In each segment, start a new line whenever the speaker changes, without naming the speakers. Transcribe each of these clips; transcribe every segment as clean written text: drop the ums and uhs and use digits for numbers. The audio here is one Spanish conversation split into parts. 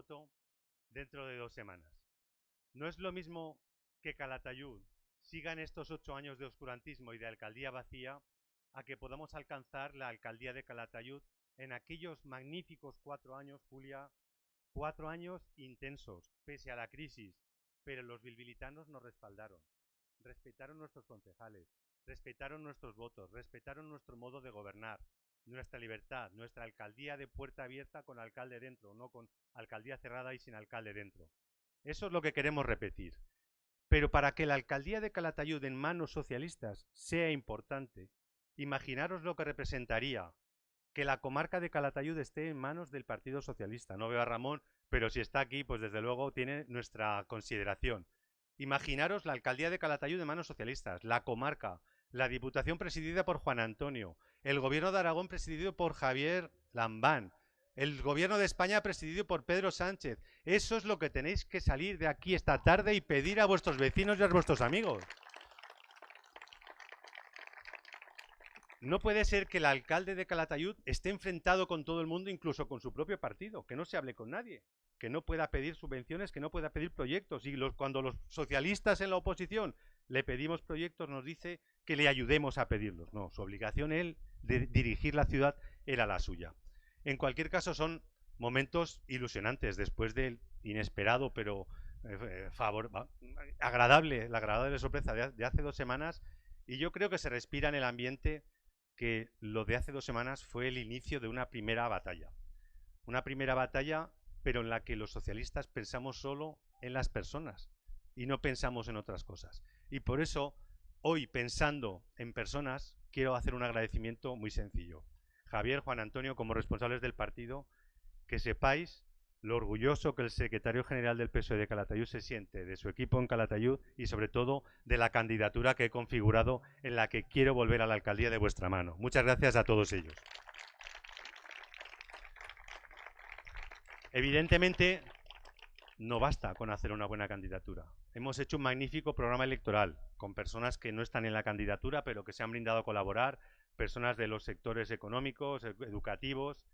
voto dentro de 2 semanas. No es lo mismo que Calatayud siga en estos 8 años de oscurantismo y de alcaldía vacía a que podamos alcanzar la alcaldía de Calatayud en aquellos magníficos 4 años, Julia, 4 años intensos, pese a la crisis, pero los bilbilitanos nos respaldaron, respetaron nuestros concejales, respetaron nuestros votos, respetaron nuestro modo de gobernar, nuestra libertad, nuestra alcaldía de puerta abierta con alcalde dentro, no con alcaldía cerrada y sin alcalde dentro. Eso es lo que queremos repetir. Pero para que la alcaldía de Calatayud en manos socialistas sea importante, imaginaros lo que representaría que la comarca de Calatayud esté en manos del Partido Socialista. No veo a Ramón, pero si está aquí, pues desde luego tiene nuestra consideración. Imaginaros la alcaldía de Calatayud en manos socialistas, la comarca, la Diputación presidida por Juan Antonio, el Gobierno de Aragón presidido por Javier Lambán, el Gobierno de España presidido por Pedro Sánchez. Eso es lo que tenéis que salir de aquí esta tarde y pedir a vuestros vecinos y a vuestros amigos. No puede ser que el alcalde de Calatayud esté enfrentado con todo el mundo, incluso con su propio partido, que no se hable con nadie, que no pueda pedir subvenciones, que no pueda pedir proyectos. Y cuando los socialistas en la oposición le pedimos proyectos, nos dice que le ayudemos a pedirlos. No, su obligación él de dirigir la ciudad era la suya. En cualquier caso, son momentos ilusionantes después del inesperado, pero la agradable sorpresa de hace 2 semanas. Y yo creo que se respira en el ambiente que lo de hace 2 semanas fue el inicio de una primera batalla. Una primera batalla, pero en la que los socialistas pensamos solo en las personas y no pensamos en otras cosas. Y por eso, hoy, pensando en personas, quiero hacer un agradecimiento muy sencillo. Javier, Juan Antonio, como responsables del partido, que sepáis lo orgulloso que el secretario general del PSOE de Calatayud se siente de su equipo en Calatayud y sobre todo de la candidatura que he configurado en la que quiero volver a la alcaldía de vuestra mano. Muchas gracias a todos ellos. Evidentemente, no basta con hacer una buena candidatura. Hemos hecho un magnífico programa electoral con personas que no están en la candidatura pero que se han brindado a colaborar, personas de los sectores económicos, educativos.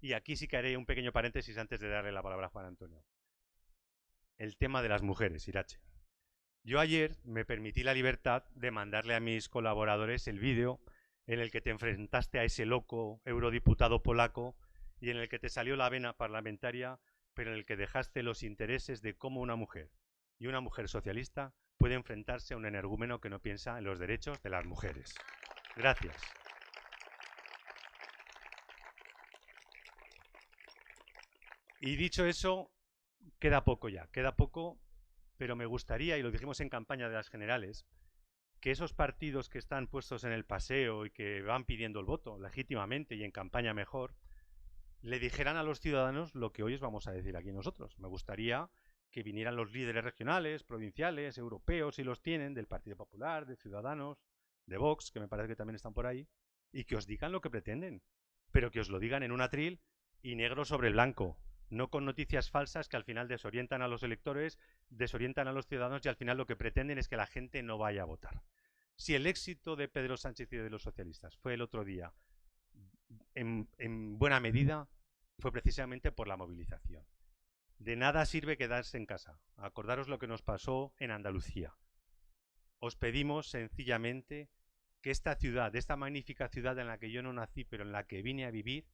Y aquí sí que haré un pequeño paréntesis antes de darle la palabra a Juan Antonio. El tema de las mujeres, Irache. Yo ayer me permití la libertad de mandarle a mis colaboradores el vídeo en el que te enfrentaste a ese loco eurodiputado polaco y en el que te salió la vena parlamentaria, pero en el que dejaste los intereses de cómo una mujer y una mujer socialista puede enfrentarse a un energúmeno que no piensa en los derechos de las mujeres. Gracias. Y dicho eso, queda poco ya, queda poco, pero me gustaría, y lo dijimos en campaña de las generales, que esos partidos que están puestos en el paseo y que van pidiendo el voto legítimamente y en campaña mejor, le dijeran a los ciudadanos lo que hoy os vamos a decir aquí nosotros. Me gustaría que vinieran los líderes regionales, provinciales, europeos, si los tienen, del Partido Popular, de Ciudadanos, de Vox, que me parece que también están por ahí, y que os digan lo que pretenden, pero que os lo digan en un atril y negro sobre blanco, no con noticias falsas que al final desorientan a los electores, desorientan a los ciudadanos y al final lo que pretenden es que la gente no vaya a votar. Si el éxito de Pedro Sánchez y de los socialistas fue el otro día, en buena medida, fue precisamente por la movilización. De nada sirve quedarse en casa. Acordaros lo que nos pasó en Andalucía. Os pedimos sencillamente que esta ciudad, esta magnífica ciudad en la que yo no nací, pero en la que vine a vivir,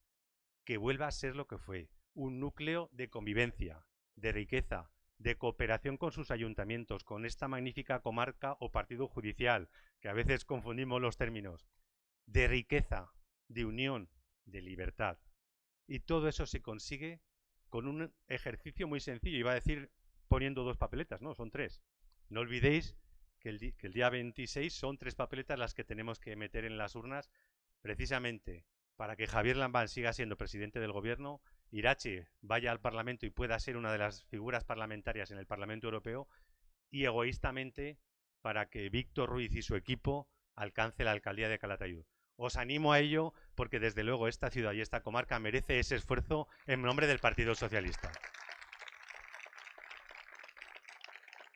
que vuelva a ser lo que fue, un núcleo de convivencia, de riqueza, de cooperación con sus ayuntamientos, con esta magnífica comarca o partido judicial, que a veces confundimos los términos, de riqueza, de unión, de libertad. Y todo eso se consigue con un ejercicio muy sencillo. Iba a decir poniendo 2 papeletas, no, son 3. No olvidéis que el día 26 son 3 papeletas las que tenemos que meter en las urnas precisamente para que Javier Lambán siga siendo presidente del gobierno, Irache vaya al Parlamento y pueda ser una de las figuras parlamentarias en el Parlamento Europeo y egoístamente para que Víctor Ruiz y su equipo alcance la alcaldía de Calatayud. Os animo a ello porque desde luego esta ciudad y esta comarca merece ese esfuerzo en nombre del Partido Socialista.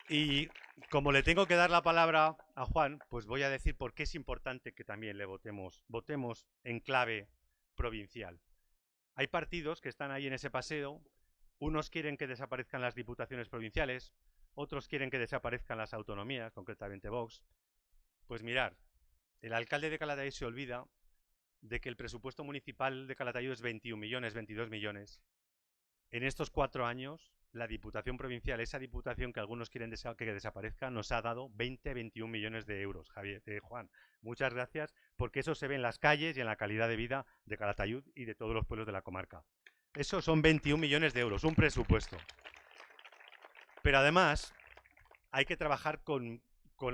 Y como le tengo que dar la palabra a Juan, pues voy a decir por qué es importante que también le votemos en clave provincial. Hay partidos que están ahí en ese paseo Unos quieren que desaparezcan las diputaciones provinciales, otros quieren que desaparezcan las autonomías, concretamente Vox. Pues mirar, el alcalde de Calatayud se olvida de que el presupuesto municipal de Calatayud es 21 millones, 22 millones. En estos 4 años, la Diputación Provincial, esa diputación que algunos quieren que desaparezca, nos ha dado 20, 21 millones de euros. Juan, muchas gracias, porque eso se ve en las calles y en la calidad de vida de Calatayud y de todos los pueblos de la comarca. Eso son 21 millones de euros, un presupuesto. Pero además, hay que trabajar con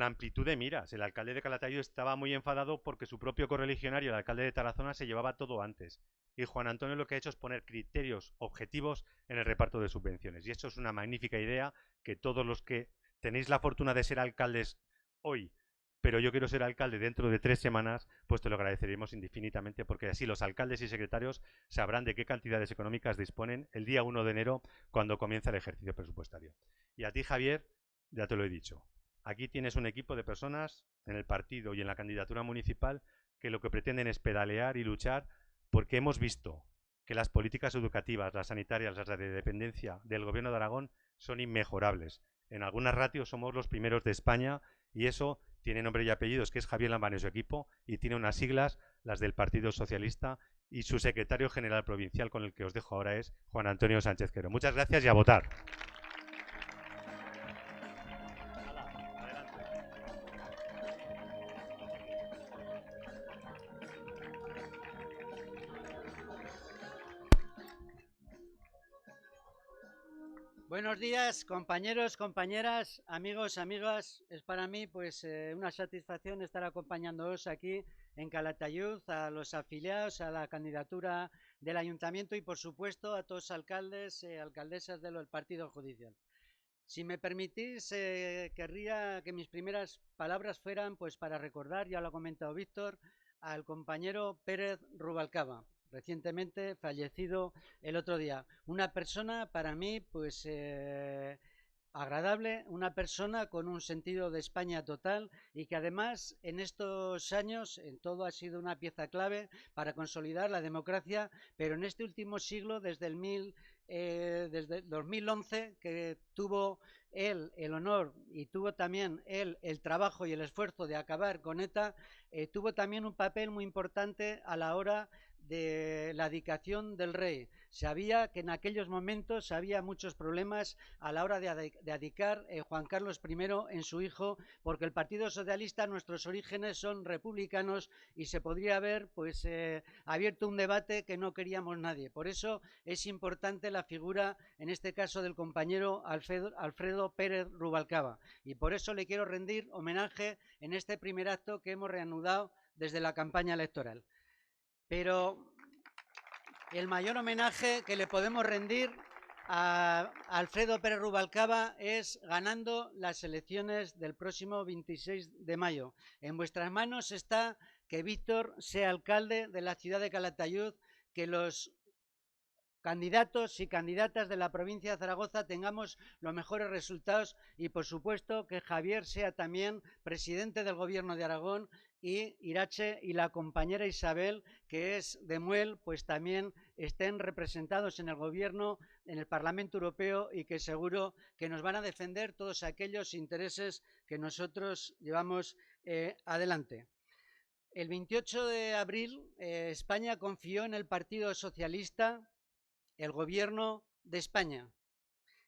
amplitud de miras. El alcalde de Calatayud estaba muy enfadado porque su propio correligionario, el alcalde de Tarazona, se llevaba todo antes. Y Juan Antonio lo que ha hecho es poner criterios objetivos en el reparto de subvenciones. Y eso es una magnífica idea que todos los que tenéis la fortuna de ser alcaldes hoy, pero yo quiero ser alcalde dentro de 3 semanas, pues te lo agradeceremos infinitamente, porque así los alcaldes y secretarios sabrán de qué cantidades económicas disponen el día 1 de enero cuando comienza el ejercicio presupuestario. Y a ti, Javier, ya te lo he dicho. Aquí tienes un equipo de personas en el partido y en la candidatura municipal que lo que pretenden es pedalear y luchar, porque hemos visto que las políticas educativas, las sanitarias, las de dependencia del Gobierno de Aragón son inmejorables. En algunas ratios somos los primeros de España y eso tiene nombre y apellidos, que es Javier Lambán y su equipo, y tiene unas siglas, las del Partido Socialista, y su secretario general provincial, con el que os dejo ahora, es Juan Antonio Sánchez Quero. Muchas gracias y a votar.
Buenos días, compañeros, compañeras, amigos, amigas. Es para mí pues una satisfacción estar acompañándoos aquí en Calatayud, a los afiliados, a la candidatura del ayuntamiento y, por supuesto, a todos los alcaldes y alcaldesas del partido judicial. Si me permitís, querría que mis primeras palabras fueran pues para recordar, ya lo ha comentado Víctor, al compañero Pérez Rubalcaba, recientemente fallecido el otro día. Una persona para mí pues agradable, una persona con un sentido de España total y que además en estos años en todo ha sido una pieza clave para consolidar la democracia, pero en este último siglo, desde el 2011, que tuvo él el honor y tuvo también él el trabajo y el esfuerzo de acabar con ETA, tuvo también un papel muy importante a la hora de la abdicación del rey. Sabía que en aquellos momentos había muchos problemas a la hora de abdicar Juan Carlos I en su hijo, porque el Partido Socialista, nuestros orígenes son republicanos y se podría haber pues abierto un debate que no queríamos nadie. Por eso es importante la figura, en este caso, del compañero Alfredo Pérez Rubalcaba. Y por eso le quiero rendir homenaje en este primer acto que hemos reanudado desde la campaña electoral. Pero el mayor homenaje que le podemos rendir a Alfredo Pérez Rubalcaba es ganando las elecciones del próximo 26 de mayo. En vuestras manos está que Víctor sea alcalde de la ciudad de Calatayud, que los candidatos y candidatas de la provincia de Zaragoza tengamos los mejores resultados y, por supuesto, que Javier sea también presidente del Gobierno de Aragón y Irache y la compañera Isabel, que es de Muel, pues también estén representados en el Gobierno, en el Parlamento Europeo y que seguro que nos van a defender todos aquellos intereses que nosotros llevamos adelante. El 28 de abril España confió en el Partido Socialista el Gobierno de España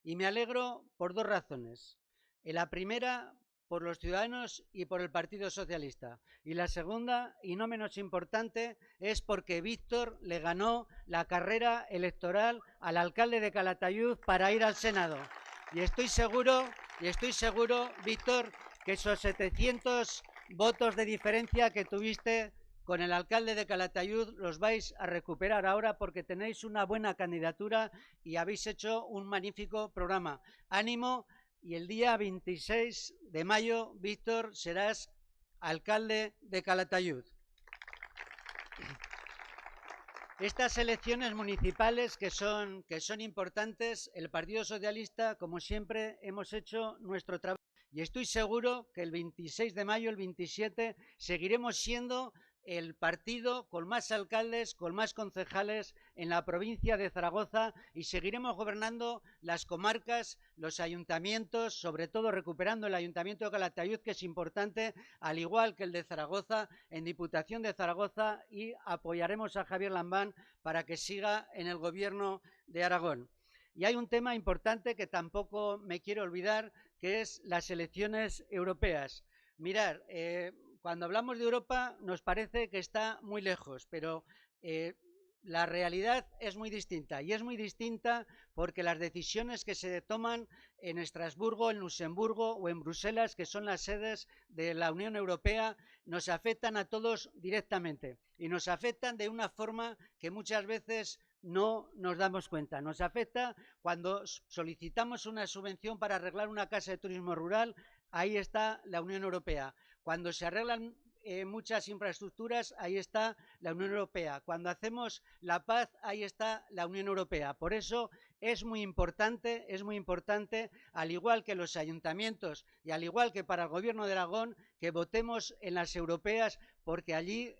y me alegro por 2 razones. La primera, por los ciudadanos y por el Partido Socialista, y la segunda, y no menos importante, es porque Víctor le ganó la carrera electoral al alcalde de Calatayud para ir al Senado. Y estoy seguro, Víctor, que esos 700 votos de diferencia que tuviste con el alcalde de Calatayud los vais a recuperar ahora, porque tenéis una buena candidatura y habéis hecho un magnífico programa. Ánimo, y el día 26 de mayo, Víctor, serás alcalde de Calatayud. Estas elecciones municipales que son importantes, el Partido Socialista, como siempre, hemos hecho nuestro trabajo y estoy seguro que el 26 de mayo, el 27, seguiremos siendo el partido con más alcaldes, con más concejales en la provincia de Zaragoza y seguiremos gobernando las comarcas, los ayuntamientos, sobre todo recuperando el ayuntamiento de Calatayud, que es importante, al igual que el de Zaragoza, en Diputación de Zaragoza, y apoyaremos a Javier Lambán para que siga en el gobierno de Aragón. Y hay un tema importante que tampoco me quiero olvidar, que es las elecciones europeas. Mirad, cuando hablamos de Europa nos parece que está muy lejos, pero la realidad es muy distinta, y es muy distinta porque las decisiones que se toman en Estrasburgo, en Luxemburgo o en Bruselas, que son las sedes de la Unión Europea, nos afectan a todos directamente y nos afectan de una forma que muchas veces no nos damos cuenta. Nos afecta cuando solicitamos una subvención para arreglar una casa de turismo rural, ahí está la Unión Europea. Cuando se arreglan muchas infraestructuras, ahí está la Unión Europea. Cuando hacemos la paz, ahí está la Unión Europea. Por eso es muy importante, al igual que los ayuntamientos y al igual que para el Gobierno de Aragón, que votemos en las europeas, porque allí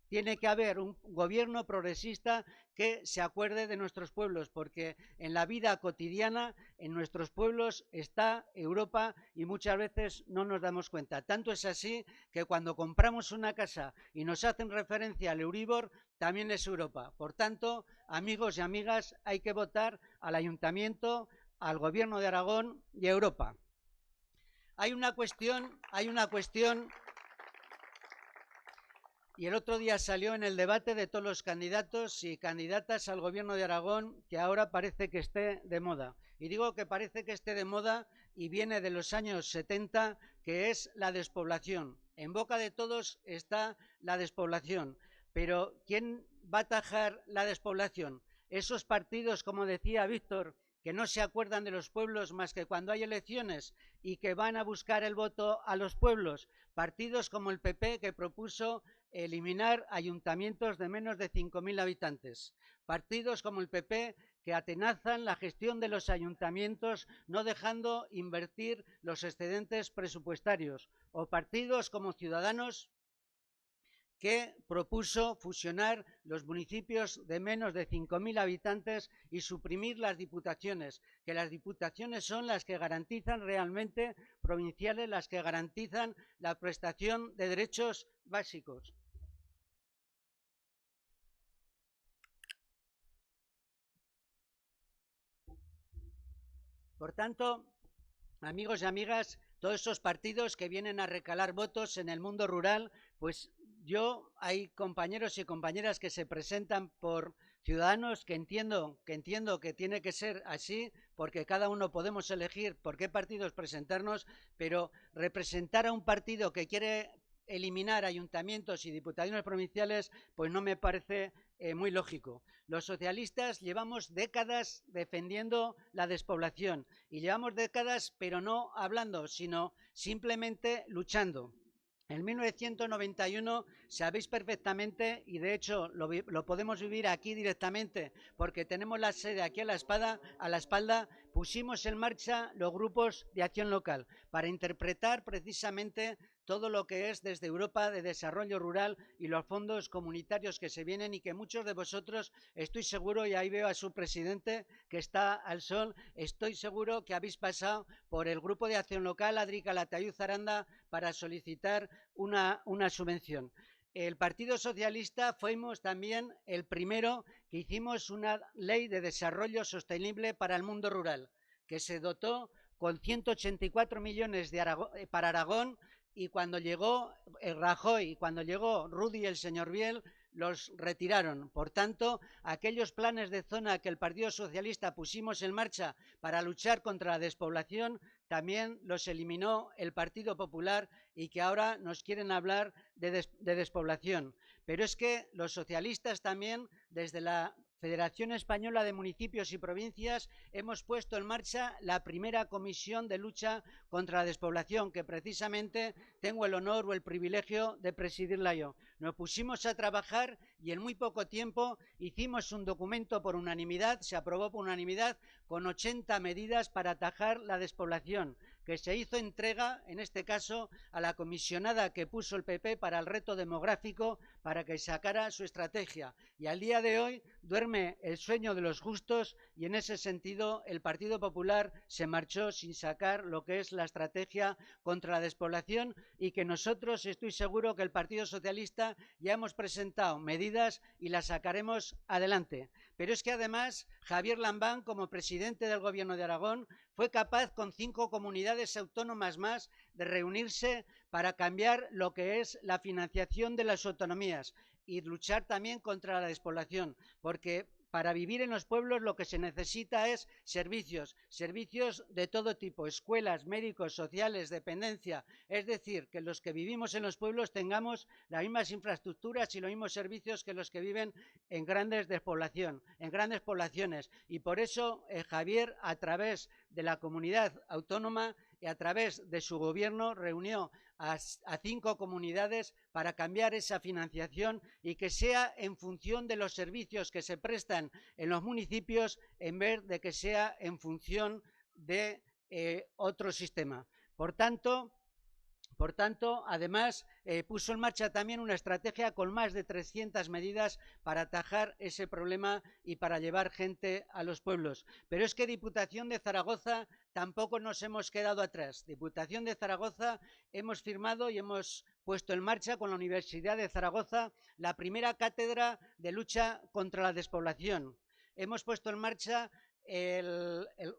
tiene que haber un gobierno progresista que se acuerde de nuestros pueblos, porque en la vida cotidiana, en nuestros pueblos, está Europa y muchas veces no nos damos cuenta. Tanto es así que cuando compramos una casa y nos hacen referencia al Euribor, también es Europa. Por tanto, amigos y amigas, hay que votar al Ayuntamiento, al Gobierno de Aragón y a Europa. Hay una cuestión. Y el otro día salió en el debate de todos los candidatos y candidatas al Gobierno de Aragón que ahora parece que esté de moda. Y digo que parece que esté de moda y viene de los años 70, que es la despoblación. En boca de todos está la despoblación. Pero ¿quién va a atajar la despoblación? Esos partidos, como decía Víctor, que no se acuerdan de los pueblos más que cuando hay elecciones y que van a buscar el voto a los pueblos. Partidos como el PP, que propuso eliminar ayuntamientos de menos de 5.000 habitantes. Partidos como el PP, que atenazan la gestión de los ayuntamientos, no dejando invertir los excedentes presupuestarios. O partidos como Ciudadanos, que propuso fusionar los municipios de menos de 5.000 habitantes y suprimir las diputaciones, que las diputaciones son las que garantizan realmente, provinciales, las que garantizan la prestación de derechos básicos. Por tanto, amigos y amigas, todos esos partidos que vienen a recalar votos en el mundo rural, pues hay compañeros y compañeras que se presentan por Ciudadanos, que entiendo que tiene que ser así, porque cada uno podemos elegir por qué partidos presentarnos, pero representar a un partido que quiere eliminar ayuntamientos y diputaciones provinciales, pues no me parece muy lógico. Los socialistas llevamos décadas defendiendo la despoblación y llevamos décadas, pero no hablando, sino simplemente luchando. En 1991, sabéis perfectamente, y de hecho lo podemos vivir aquí directamente, porque tenemos la sede aquí a la espalda, pusimos en marcha los grupos de acción local para interpretar precisamente todo lo que es desde Europa de desarrollo rural y los fondos comunitarios que se vienen y que muchos de vosotros, estoy seguro, y ahí veo a su presidente que está al sol, estoy seguro que habéis pasado por el grupo de acción local Adri Calatayud Aranda para solicitar una subvención. El Partido Socialista fuimos también el primero que hicimos una ley de desarrollo sostenible para el mundo rural, que se dotó con 184 millones para Aragón, y cuando llegó Rajoy y cuando llegó Rudy y el señor Biel, los retiraron. Por tanto, aquellos planes de zona que el Partido Socialista pusimos en marcha para luchar contra la despoblación, también los eliminó el Partido Popular, y que ahora nos quieren hablar de despoblación. Pero es que los socialistas también, desde la Federación Española de Municipios y Provincias, hemos puesto en marcha la primera comisión de lucha contra la despoblación, que precisamente tengo el honor o el privilegio de presidirla yo. Nos pusimos a trabajar y en muy poco tiempo hicimos un documento por unanimidad, se aprobó por unanimidad, con 80 medidas para atajar la despoblación, que se hizo entrega, en este caso, a la comisionada que puso el PP para el reto demográfico, para que sacara su estrategia. Y al día de hoy duerme el sueño de los justos y en ese sentido el Partido Popular se marchó sin sacar lo que es la estrategia contra la despoblación y que nosotros, estoy seguro que el Partido Socialista ya hemos presentado medidas y las sacaremos adelante. Pero es que además Javier Lambán, como presidente del Gobierno de Aragón, fue capaz con 5 comunidades autónomas más de reunirse para cambiar lo que es la financiación de las autonomías y luchar también contra la despoblación, porque para vivir en los pueblos lo que se necesita es servicios de todo tipo, escuelas, médicos, sociales, dependencia. Es decir, que los que vivimos en los pueblos tengamos las mismas infraestructuras y los mismos servicios que los que viven en grandes poblaciones. Y por eso Javier, a través de la comunidad autónoma y a través de su gobierno, reunió a 5 comunidades para cambiar esa financiación y que sea en función de los servicios que se prestan en los municipios en vez de que sea en función de otro sistema. Por tanto, además, puso en marcha también una estrategia con más de 300 medidas para atajar ese problema y para llevar gente a los pueblos. Pero es que Diputación de Zaragoza tampoco nos hemos quedado atrás. Diputación de Zaragoza hemos firmado y hemos puesto en marcha con la Universidad de Zaragoza la primera cátedra de lucha contra la despoblación. Hemos puesto en marcha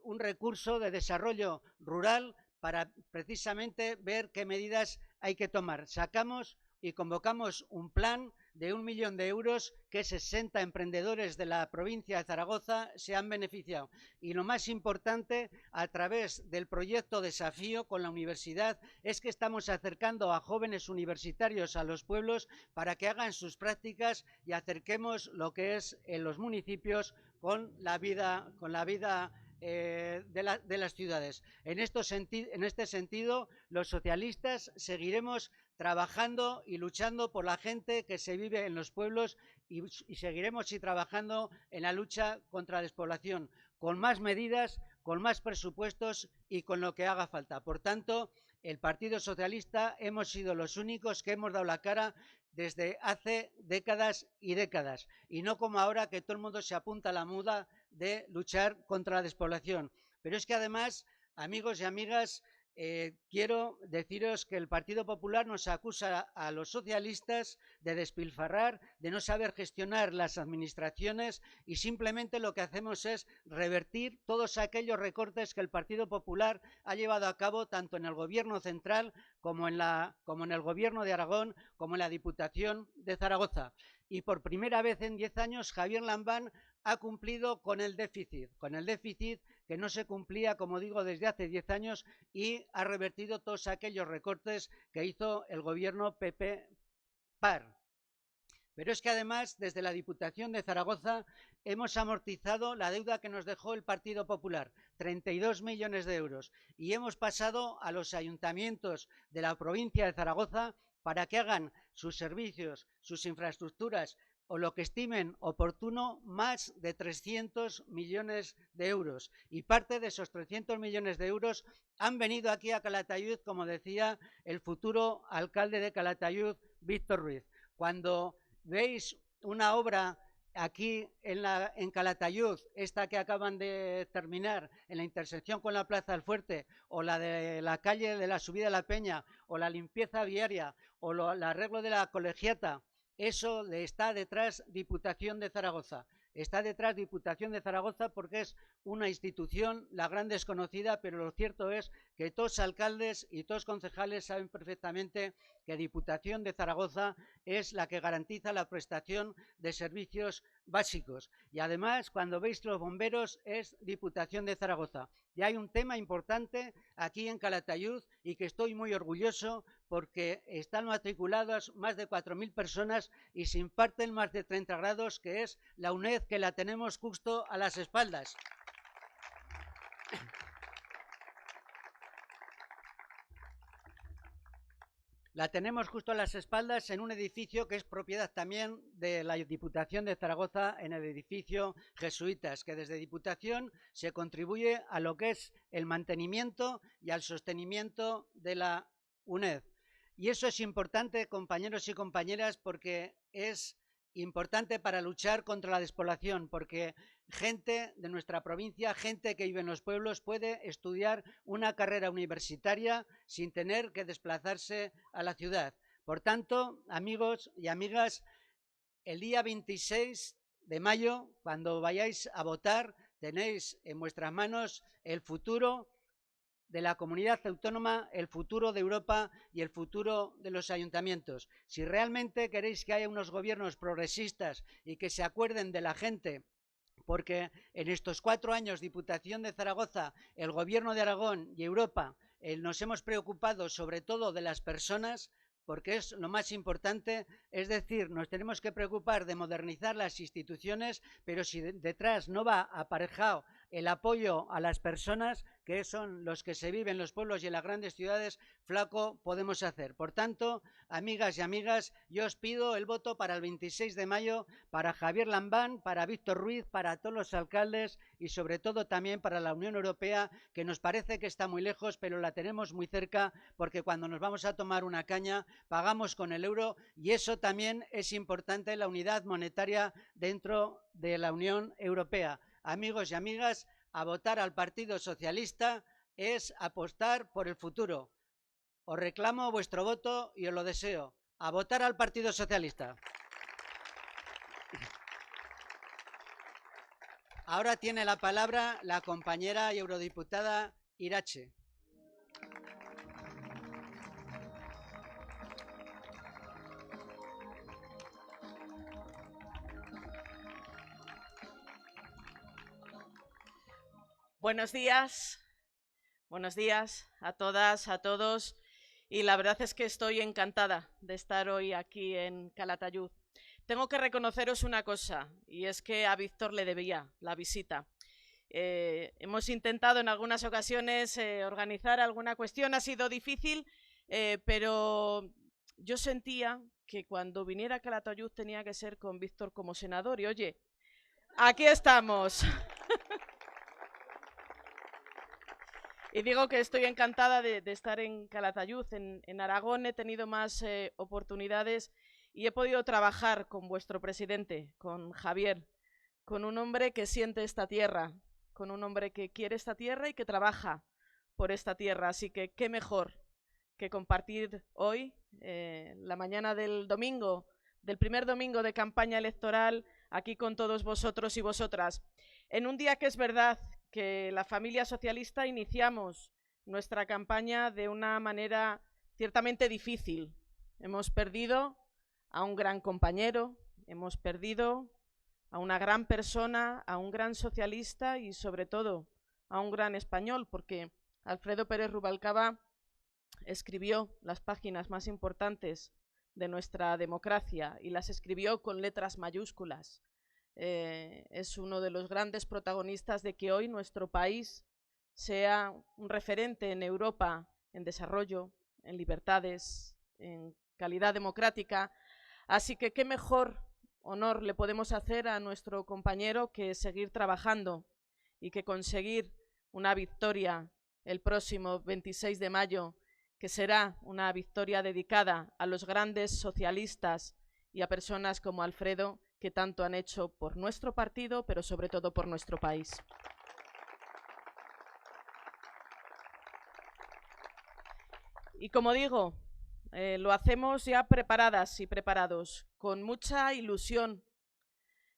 un recurso de desarrollo rural para precisamente ver qué medidas hay que tomar. Sacamos y convocamos un plan de 1 millón de euros que 60 emprendedores de la provincia de Zaragoza se han beneficiado. Y lo más importante, a través del proyecto Desafío con la universidad, es que estamos acercando a jóvenes universitarios a los pueblos para que hagan sus prácticas y acerquemos lo que es en los municipios con la vida de las ciudades. En este sentido, los socialistas seguiremos trabajando y luchando por la gente que se vive en los pueblos y seguiremos trabajando en la lucha contra la despoblación, con más medidas, con más presupuestos y con lo que haga falta. Por tanto, el Partido Socialista hemos sido los únicos que hemos dado la cara desde hace décadas y décadas, y no como ahora que todo el mundo se apunta a la muda de luchar contra la despoblación. Pero es que además, amigos y amigas, quiero deciros que el Partido Popular nos acusa a los socialistas de despilfarrar, de no saber gestionar las administraciones y simplemente lo que hacemos es revertir todos aquellos recortes que el Partido Popular ha llevado a cabo tanto en el Gobierno central como en el Gobierno de Aragón, como en la Diputación de Zaragoza. Y por primera vez en 10 años Javier Lambán ha cumplido con el déficit que no se cumplía, como digo, desde hace 10 años y ha revertido todos aquellos recortes que hizo el gobierno PP-PAR. Pero es que además, desde la Diputación de Zaragoza, hemos amortizado la deuda que nos dejó el Partido Popular, 32 millones de euros, y hemos pasado a los ayuntamientos de la provincia de Zaragoza para que hagan sus servicios, sus infraestructuras, o lo que estimen oportuno, más de 300 millones de euros. Y parte de esos 300 millones de euros han venido aquí a Calatayud, como decía el futuro alcalde de Calatayud, Víctor Ruiz. Cuando veis una obra aquí en Calatayud, esta que acaban de terminar en la intersección con la Plaza del Fuerte, o la de la calle de la Subida de la Peña, o la limpieza viaria, o el arreglo de la colegiata, eso le está detrás Diputación de Zaragoza. Está detrás Diputación de Zaragoza porque es una institución, la gran desconocida, pero lo cierto es que todos alcaldes y todos concejales saben perfectamente que Diputación de Zaragoza es la que garantiza la prestación de servicios básicos. Y además, cuando veis los bomberos, es Diputación de Zaragoza. Y hay un tema importante aquí en Calatayud y que estoy muy orgulloso porque están matriculadas más de 4.000 personas y se imparten más de 30 grados, que es la UNED, que la tenemos justo a las espaldas. La tenemos justo a las espaldas en un edificio que es propiedad también de la Diputación de Zaragoza, en el edificio Jesuitas, que desde Diputación se contribuye a lo que es el mantenimiento y al sostenimiento de la UNED. Y eso es importante, compañeros y compañeras, porque es importante para luchar contra la despoblación, porque gente de nuestra provincia, gente que vive en los pueblos, puede estudiar una carrera universitaria sin tener que desplazarse a la ciudad. Por tanto, amigos y amigas, el día 26 de mayo, cuando vayáis a votar, tenéis en vuestras manos el futuro de la comunidad autónoma, el futuro de Europa y el futuro de los ayuntamientos. Si realmente queréis que haya unos gobiernos progresistas y que se acuerden de la gente, porque en estos 4 años Diputación de Zaragoza, el Gobierno de Aragón y Europa nos hemos preocupado sobre todo de las personas, porque es lo más importante, es decir, nos tenemos que preocupar de modernizar las instituciones, pero si detrás no va aparejado el apoyo a las personas, que son los que se viven en los pueblos y en las grandes ciudades, flaco podemos hacer. Por tanto, amigas y amigas, yo os pido el voto para el 26 de mayo, para Javier Lambán, para Víctor Ruiz, para todos los alcaldes y sobre todo también para la Unión Europea, que nos parece que está muy lejos, pero la tenemos muy cerca, porque cuando nos vamos a tomar una caña, pagamos con el euro, y eso también es importante, la unidad monetaria dentro de la Unión Europea. Amigos y amigas, a votar al Partido Socialista es apostar por el futuro. Os reclamo vuestro voto y os lo deseo. A votar al Partido Socialista. Ahora tiene la palabra la compañera y eurodiputada Irache.
Buenos días a todas, a todos, y la verdad es que estoy encantada de estar hoy aquí en Calatayud. Tengo que reconoceros una cosa, y es que a Víctor le debía la visita. Hemos intentado en algunas ocasiones organizar alguna cuestión, ha sido difícil, pero yo sentía que cuando viniera a Calatayud tenía que ser con Víctor como senador, y oye, aquí estamos. Y digo que estoy encantada de estar en Calatayud. En Aragón he tenido más oportunidades y he podido trabajar con vuestro presidente, con Javier, con un hombre que siente esta tierra, con un hombre que quiere esta tierra y que trabaja por esta tierra. Así que qué mejor que compartir hoy, la mañana del domingo, del primer domingo de campaña electoral, aquí con todos vosotros y vosotras. En un día que es verdad que la familia socialista iniciamos nuestra campaña de una manera ciertamente difícil. Hemos perdido a un gran compañero, hemos perdido a una gran persona, a un gran socialista y sobre todo a un gran español, porque Alfredo Pérez Rubalcaba escribió las páginas más importantes de nuestra democracia y las escribió con letras mayúsculas. Es uno de los grandes protagonistas de que hoy nuestro país sea un referente en Europa en desarrollo, en libertades, en calidad democrática. Así que qué mejor honor le podemos hacer a nuestro compañero que seguir trabajando y que conseguir una victoria el próximo 26 de mayo, que será una victoria dedicada a los grandes socialistas y a personas como Alfredo, que tanto han hecho por nuestro partido, pero sobre todo por nuestro país. Y como digo, lo hacemos ya preparadas y preparados, con mucha ilusión,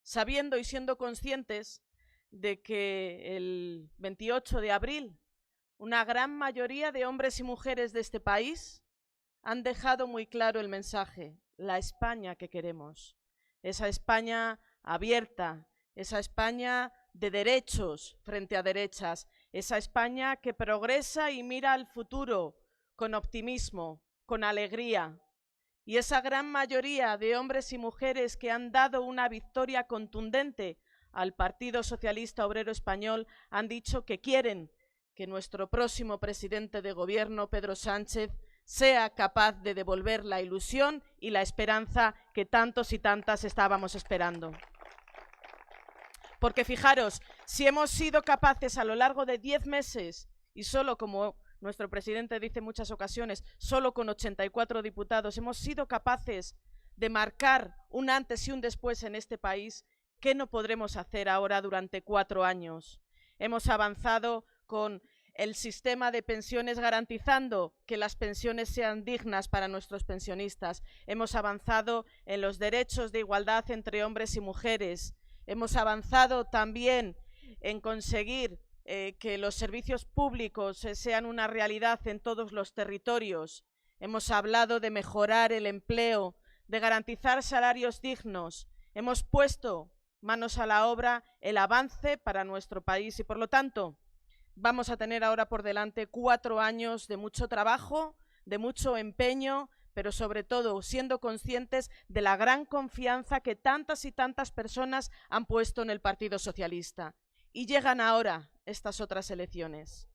sabiendo y siendo conscientes de que el 28 de abril una gran mayoría de hombres y mujeres de este país han dejado muy claro el mensaje: la España que queremos. Esa España abierta, esa España de derechos frente a derechas, esa España que progresa y mira al futuro con optimismo, con alegría. Y esa gran mayoría de hombres y mujeres que han dado una victoria contundente al Partido Socialista Obrero Español han dicho que quieren que nuestro próximo presidente de gobierno, Pedro Sánchez, sea capaz de devolver la ilusión y la esperanza que tantos y tantas estábamos esperando. Porque fijaros, si hemos sido capaces a lo largo de 10 meses, y solo, como nuestro presidente dice en muchas ocasiones, solo con 84 diputados, hemos sido capaces de marcar un antes y un después en este país, ¿qué no podremos hacer ahora durante 4 años? Hemos avanzado con el sistema de pensiones garantizando que las pensiones sean dignas para nuestros pensionistas. Hemos avanzado en los derechos de igualdad entre hombres y mujeres. Hemos avanzado también en conseguir que los servicios públicos sean una realidad en todos los territorios. Hemos hablado de mejorar el empleo, de garantizar salarios dignos. Hemos puesto manos a la obra el avance para nuestro país y, por lo tanto, vamos a tener ahora por delante 4 años de mucho trabajo, de mucho empeño, pero sobre todo siendo conscientes de la gran confianza que tantas y tantas personas han puesto en el Partido Socialista. Y llegan ahora estas otras elecciones.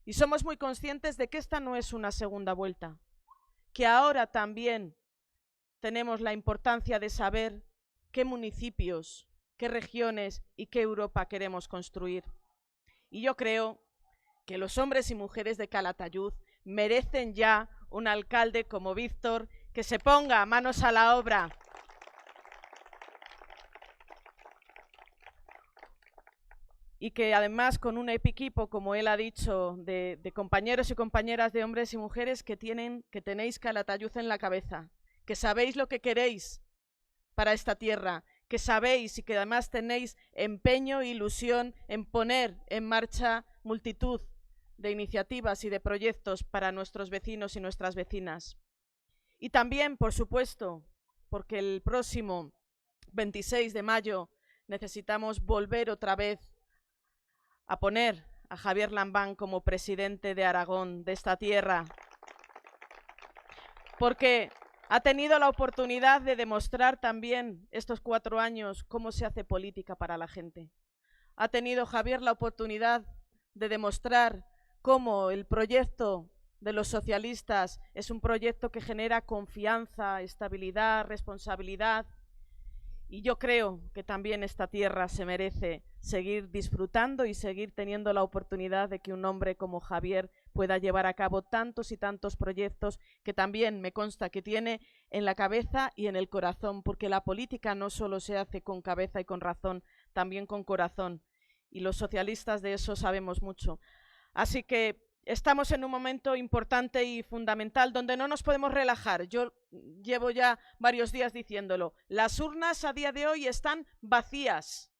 Y somos muy conscientes de que esta no es una segunda vuelta, que ahora también tenemos la importancia de saber qué municipios, qué regiones y qué Europa queremos construir. Y yo creo que los hombres y mujeres de Calatayud merecen ya un alcalde como Víctor que se ponga manos a la obra. Y que además con un equipo, como él ha dicho, de compañeros y compañeras, de hombres y mujeres que tenéis Calatayud en la cabeza, que sabéis lo que queréis para esta tierra, que sabéis y que además tenéis empeño e ilusión en poner en marcha multitud de iniciativas y de proyectos para nuestros vecinos y nuestras vecinas. Y también, por supuesto, porque el próximo 26 de mayo necesitamos volver otra vez a poner a Javier Lambán como presidente de Aragón, de esta tierra, porque ha tenido la oportunidad de demostrar también estos 4 años cómo se hace política para la gente. Ha tenido Javier la oportunidad de demostrar cómo el proyecto de los socialistas es un proyecto que genera confianza, estabilidad, responsabilidad. Y yo creo que también esta tierra se merece seguir disfrutando y seguir teniendo la oportunidad de que un hombre como Javier pueda llevar a cabo tantos y tantos proyectos que también me consta que tiene en la cabeza y en el corazón, porque la política no solo se hace con cabeza y con razón, también con corazón. Y los socialistas de eso sabemos mucho. Así que estamos en un momento importante y fundamental donde no nos podemos relajar. Yo llevo ya varios días diciéndolo. Las urnas a día de hoy están vacías,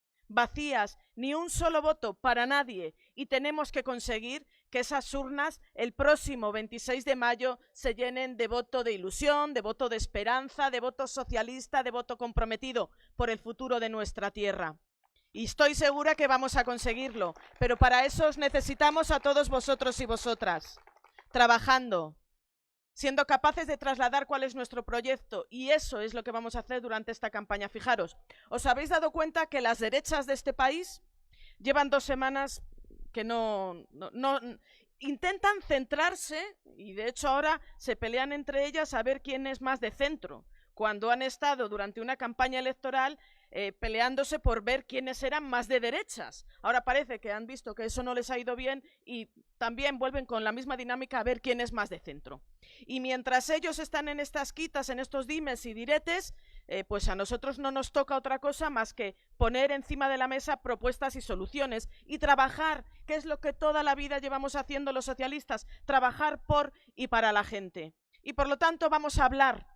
ni un solo voto para nadie. Y tenemos que conseguir que esas urnas el próximo 26 de mayo se llenen de voto de ilusión, de voto de esperanza, de voto socialista, de voto comprometido por el futuro de nuestra tierra. Y estoy segura que vamos a conseguirlo, pero para eso os necesitamos a todos vosotros y vosotras, trabajando, siendo capaces de trasladar cuál es nuestro proyecto, y eso es lo que vamos a hacer durante esta campaña. Fijaros, ¿os habéis dado cuenta que las derechas de este país llevan 2 semanas que no intentan centrarse, y de hecho ahora se pelean entre ellas a ver quién es más de centro, cuando han estado durante una campaña electoral peleándose por ver quiénes eran más de derechas? Ahora parece que han visto que eso no les ha ido bien y también vuelven con la misma dinámica a ver quién es más de centro. Y mientras ellos están en estas quitas, en estos dimes y diretes, pues a nosotros no nos toca otra cosa más que poner encima de la mesa propuestas y soluciones y trabajar, que es lo que toda la vida llevamos haciendo los socialistas, trabajar por y para la gente. Y por lo tanto vamos a hablar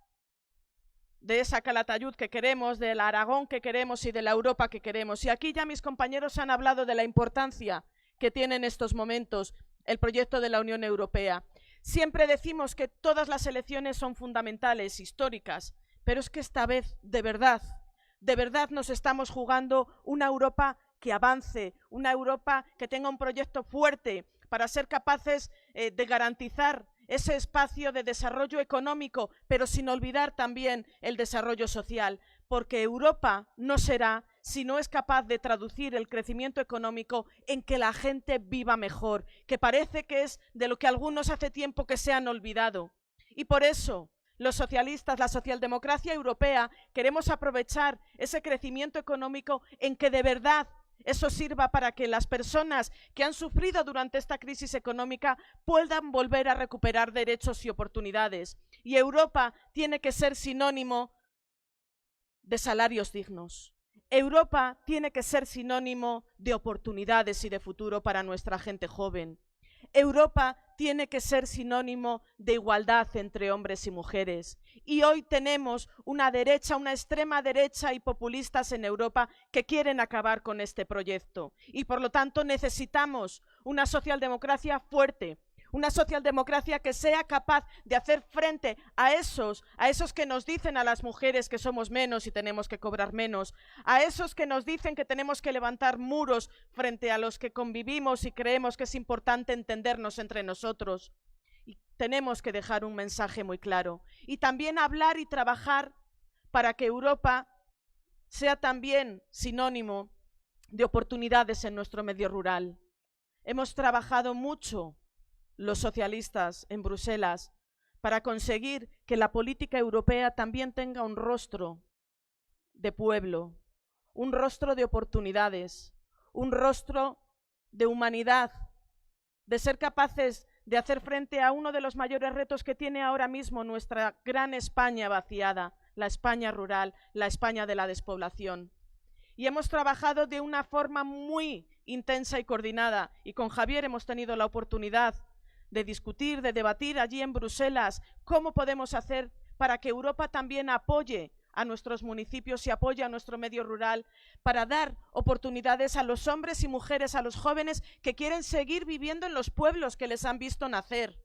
de esa Calatayud que queremos, del Aragón que queremos y de la Europa que queremos. Y aquí ya mis compañeros han hablado de la importancia que tiene en estos momentos el proyecto de la Unión Europea. Siempre decimos que todas las elecciones son fundamentales, históricas, pero es que esta vez, de verdad nos estamos jugando una Europa que avance, una Europa que tenga un proyecto fuerte para ser capaces de garantizar ese espacio de desarrollo económico, pero sin olvidar también el desarrollo social, porque Europa no será si no es capaz de traducir el crecimiento económico en que la gente viva mejor, que parece que es de lo que algunos hace tiempo que se han olvidado. Y por eso los socialistas, la socialdemocracia europea, queremos aprovechar ese crecimiento económico en que de verdad eso sirva para que las personas que han sufrido durante esta crisis económica puedan volver a recuperar derechos y oportunidades. Y Europa tiene que ser sinónimo de salarios dignos. Europa tiene que ser sinónimo de oportunidades y de futuro para nuestra gente joven. Europa tiene que ser sinónimo de igualdad entre hombres y mujeres. Y hoy tenemos una derecha, una extrema derecha y populistas en Europa que quieren acabar con este proyecto. Y por lo tanto necesitamos una socialdemocracia fuerte, una socialdemocracia que sea capaz de hacer frente a esos que nos dicen a las mujeres que somos menos y tenemos que cobrar menos, a esos que nos dicen que tenemos que levantar muros frente a los que convivimos y creemos que es importante entendernos entre nosotros. Y tenemos que dejar un mensaje muy claro. Y también hablar y trabajar para que Europa sea también sinónimo de oportunidades en nuestro medio rural. Hemos trabajado mucho los socialistas en Bruselas para conseguir que la política europea también tenga un rostro de pueblo, un rostro de oportunidades, un rostro de humanidad, de ser capaces de hacer frente a uno de los mayores retos que tiene ahora mismo nuestra gran España vaciada, la España rural, la España de la despoblación. Y hemos trabajado de una forma muy intensa y coordinada, y con Javier hemos tenido la oportunidad de discutir, de debatir allí en Bruselas cómo podemos hacer para que Europa también apoye a nuestros municipios y apoye a nuestro medio rural, para dar oportunidades a los hombres y mujeres, a los jóvenes que quieren seguir viviendo en los pueblos que les han visto nacer.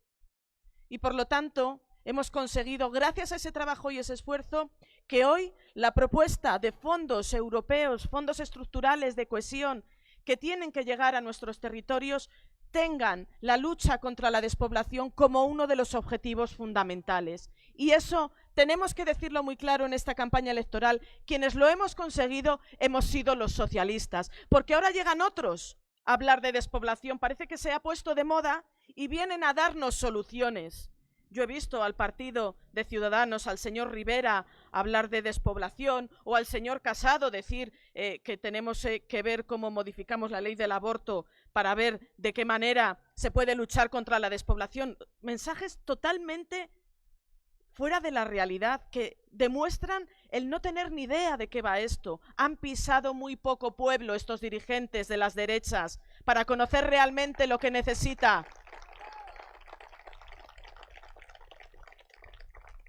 Y por lo tanto, hemos conseguido, gracias a ese trabajo y ese esfuerzo, que hoy la propuesta de fondos europeos, fondos estructurales de cohesión que tienen que llegar a nuestros territorios, tengan la lucha contra la despoblación como uno de los objetivos fundamentales. Y eso tenemos que decirlo muy claro en esta campaña electoral. Quienes lo hemos conseguido hemos sido los socialistas, porque ahora llegan otros a hablar de despoblación. Parece que se ha puesto de moda y vienen a darnos soluciones. Yo he visto al partido de Ciudadanos, al señor Rivera, hablar de despoblación, o al señor Casado decir que tenemos que ver cómo modificamos la ley del aborto para ver de qué manera se puede luchar contra la despoblación. Mensajes totalmente fuera de la realidad, que demuestran el no tener ni idea de qué va esto. Han pisado muy poco pueblo estos dirigentes de las derechas para conocer realmente lo que necesita.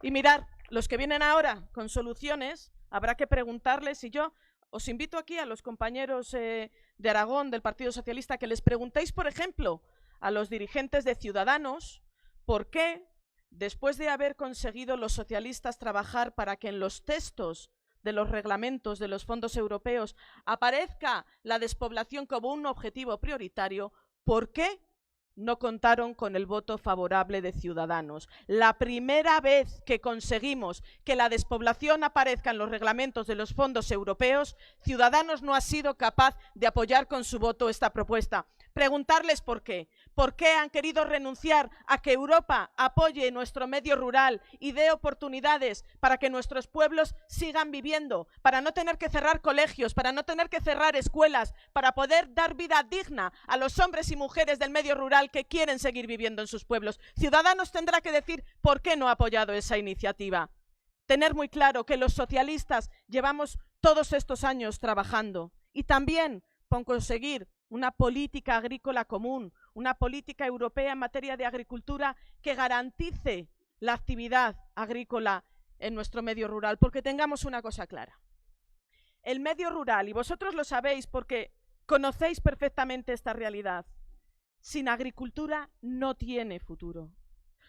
Y mirad, los que vienen ahora con soluciones, habrá que preguntarles, y yo os invito aquí a los compañeros de Aragón, del Partido Socialista, que les preguntéis, por ejemplo, a los dirigentes de Ciudadanos, por qué, después de haber conseguido los socialistas trabajar para que en los textos de los reglamentos de los fondos europeos aparezca la despoblación como un objetivo prioritario, ¿por qué no contaron con el voto favorable de Ciudadanos? La primera vez que conseguimos que la despoblación aparezca en los reglamentos de los fondos europeos, Ciudadanos no ha sido capaz de apoyar con su voto esta propuesta. Preguntarles por qué. ¿Por qué han querido renunciar a que Europa apoye nuestro medio rural y dé oportunidades para que nuestros pueblos sigan viviendo, para no tener que cerrar colegios, para no tener que cerrar escuelas, para poder dar vida digna a los hombres y mujeres del medio rural que quieren seguir viviendo en sus pueblos? Ciudadanos tendrá que decir por qué no ha apoyado esa iniciativa. Tener muy claro que los socialistas llevamos todos estos años trabajando, y también con conseguir una política agrícola común, una política europea en materia de agricultura que garantice la actividad agrícola en nuestro medio rural, porque tengamos una cosa clara. El medio rural, y vosotros lo sabéis porque conocéis perfectamente esta realidad, sin agricultura no tiene futuro.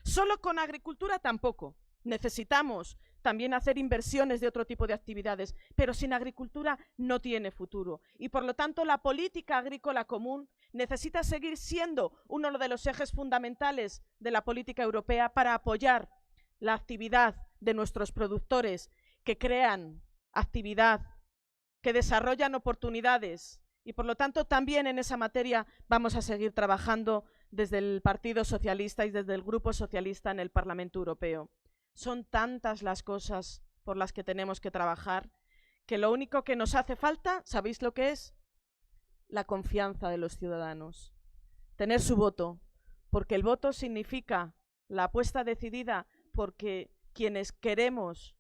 Solo con agricultura tampoco. Necesitamos también hacer inversiones de otro tipo de actividades, pero sin agricultura no tiene futuro. Y por lo tanto la política agrícola común necesita seguir siendo uno de los ejes fundamentales de la política europea para apoyar la actividad de nuestros productores que crean actividad que desarrollan oportunidades y, por lo tanto, también en esa materia vamos a seguir trabajando desde el Partido Socialista y desde el Grupo Socialista en el Parlamento Europeo. Son tantas las cosas por las que tenemos que trabajar que lo único que nos hace falta, ¿sabéis lo que es? La confianza de los ciudadanos. Tener su voto, porque el voto significa la apuesta decidida porque quienes queremos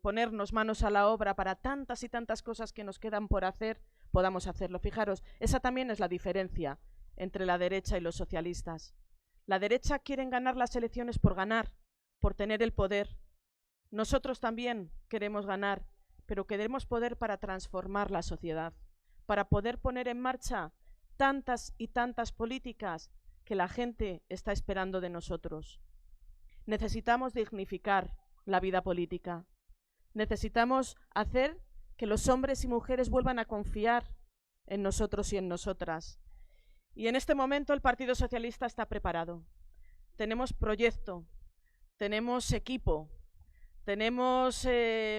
ponernos manos a la obra para tantas y tantas cosas que nos quedan por hacer, podamos hacerlo. Fijaros, esa también es la diferencia entre la derecha y los socialistas. La derecha quiere ganar las elecciones por ganar, por tener el poder. Nosotros también queremos ganar, pero queremos poder para transformar la sociedad, para poder poner en marcha tantas y tantas políticas que la gente está esperando de nosotros. Necesitamos dignificar la vida política. Necesitamos hacer que los hombres y mujeres vuelvan a confiar en nosotros y en nosotras. Y en este momento el Partido Socialista está preparado. Tenemos proyecto, tenemos equipo, tenemos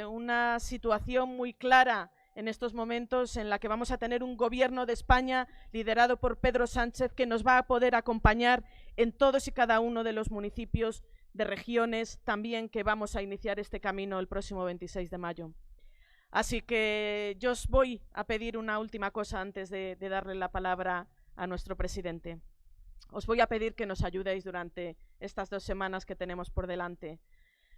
una situación muy clara en estos momentos en la que vamos a tener un gobierno de España liderado por Pedro Sánchez que nos va a poder acompañar en todos y cada uno de los municipios de regiones también que vamos a iniciar este camino el próximo 26 de mayo. Así que yo os voy a pedir una última cosa antes de darle la palabra a nuestro presidente. Os voy a pedir que nos ayudéis durante estas 2 semanas que tenemos por delante.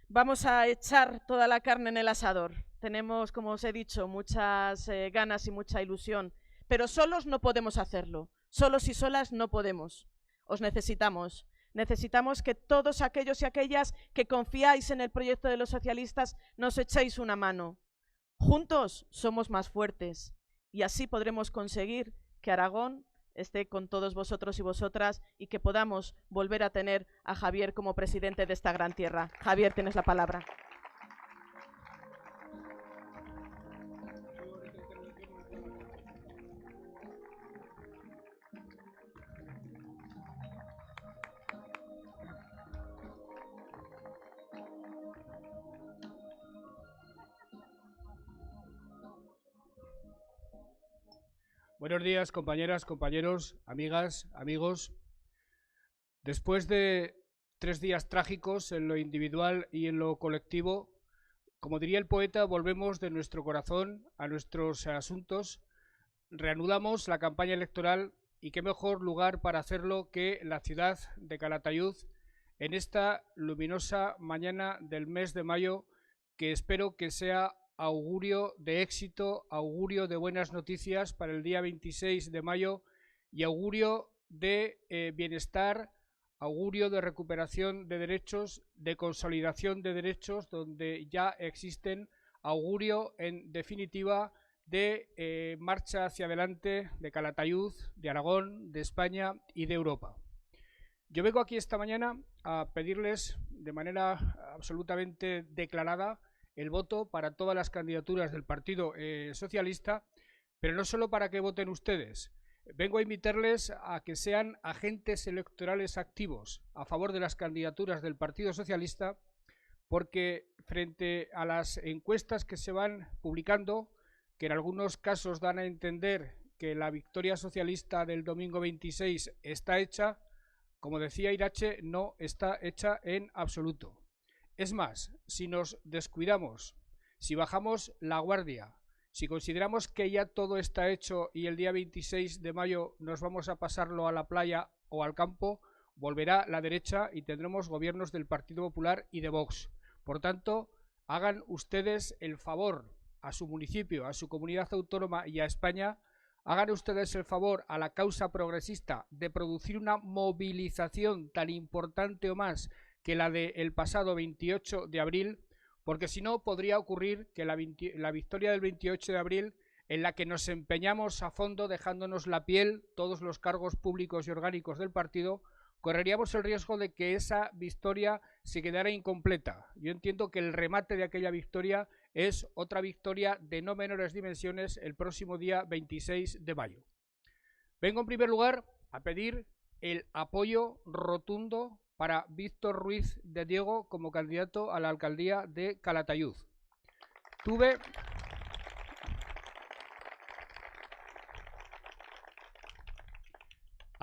Vamos a echar toda la carne en el asador. Tenemos, como os he dicho, muchas ganas y mucha ilusión, pero solos no podemos hacerlo. Solos y solas no podemos. Os necesitamos. Necesitamos que todos aquellos y aquellas que confiáis en el proyecto de los socialistas nos echéis una mano. Juntos somos más fuertes y así podremos conseguir que Aragón esté con todos vosotros y vosotras y que podamos volver a tener a Javier como presidente de esta gran tierra. Javier, tienes la palabra.
Buenos días, compañeras, compañeros, amigas, amigos. Después de 3 días trágicos en lo individual y en lo colectivo, como diría el poeta, volvemos de nuestro corazón a nuestros asuntos, reanudamos la campaña electoral y qué mejor lugar para hacerlo que la ciudad de Calatayud en esta luminosa mañana del mes de mayo, que espero que sea augurio de éxito, augurio de buenas noticias para el día 26 de mayo y augurio de bienestar, augurio de recuperación de derechos, de consolidación de derechos donde ya existen, augurio en definitiva de marcha hacia adelante de Calatayud, de Aragón, de España y de Europa. Yo vengo aquí esta mañana a pedirles de manera absolutamente declarada el voto para todas las candidaturas del Partido Socialista, pero no solo para que voten ustedes. Vengo a invitarles a que sean agentes electorales activos a favor de las candidaturas del Partido Socialista, porque frente a las encuestas que se van publicando, que en algunos casos dan a entender que la victoria socialista del domingo 26 está hecha, como decía Irache, no está hecha en absoluto. Es más, si nos descuidamos, si bajamos la guardia, si consideramos que ya todo está hecho y el día 26 de mayo nos vamos a pasarlo a la playa o al campo, volverá la derecha y tendremos gobiernos del Partido Popular y de Vox. Por tanto, hagan ustedes el favor a su municipio, a su comunidad autónoma y a España, hagan ustedes el favor a la causa progresista de producir una movilización tan importante o más que la del pasado 28 de abril, porque si no podría ocurrir que la victoria del 28 de abril, en la que nos empeñamos a fondo dejándonos la piel todos los cargos públicos y orgánicos del partido, correríamos el riesgo de que esa victoria se quedara incompleta. Yo entiendo que el remate de aquella victoria es otra victoria de no menores dimensiones el próximo día 26 de mayo. Vengo en primer lugar a pedir el apoyo rotundo para Víctor Ruiz de Diego como candidato a la alcaldía de Calatayud.